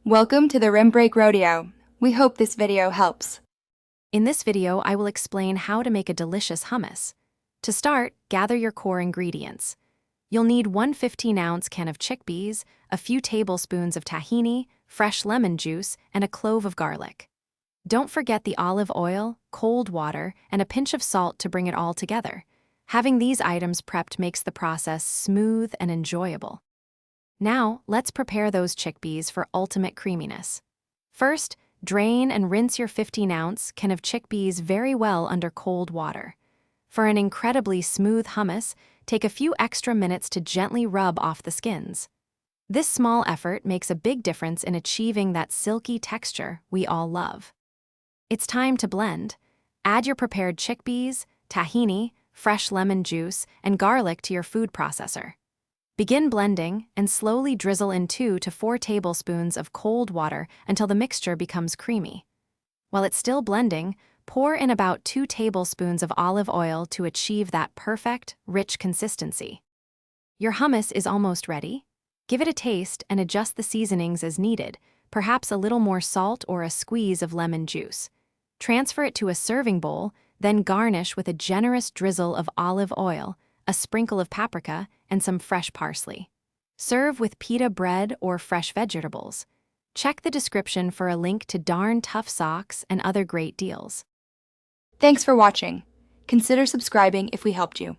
Welcome to the Rim Break Rodeo. We hope this video helps. In this video, I will explain how to make a delicious hummus. To start, gather your core ingredients. You'll need one 15-ounce can of chickpeas, a few tablespoons of tahini, fresh lemon juice, and a clove of garlic. Don't forget the olive oil, cold water, and a pinch of salt to bring it all together. Having these items prepped makes the process smooth and enjoyable. Now, let's prepare those chickpeas for ultimate creaminess. First, drain and rinse your 15-ounce can of chickpeas very well under cold water. For an incredibly smooth hummus, take a few extra minutes to gently rub off the skins. This small effort makes a big difference in achieving that silky texture we all love. It's time to blend. Add your prepared chickpeas, tahini, fresh lemon juice, and garlic to your food processor. Begin blending and slowly drizzle in 2 to 4 tablespoons of cold water until the mixture becomes creamy. While it's still blending, pour in about 2 tablespoons of olive oil to achieve that perfect, rich consistency. Your hummus is almost ready. Give it a taste and adjust the seasonings as needed, perhaps a little more salt or a squeeze of lemon juice. Transfer it to a serving bowl, then garnish with a generous drizzle of olive oil, a sprinkle of paprika, and some fresh parsley. Serve with pita bread or fresh vegetables. Check the description for a link to Darn Tough socks and other great deals. Thanks for watching. Consider subscribing if we helped you.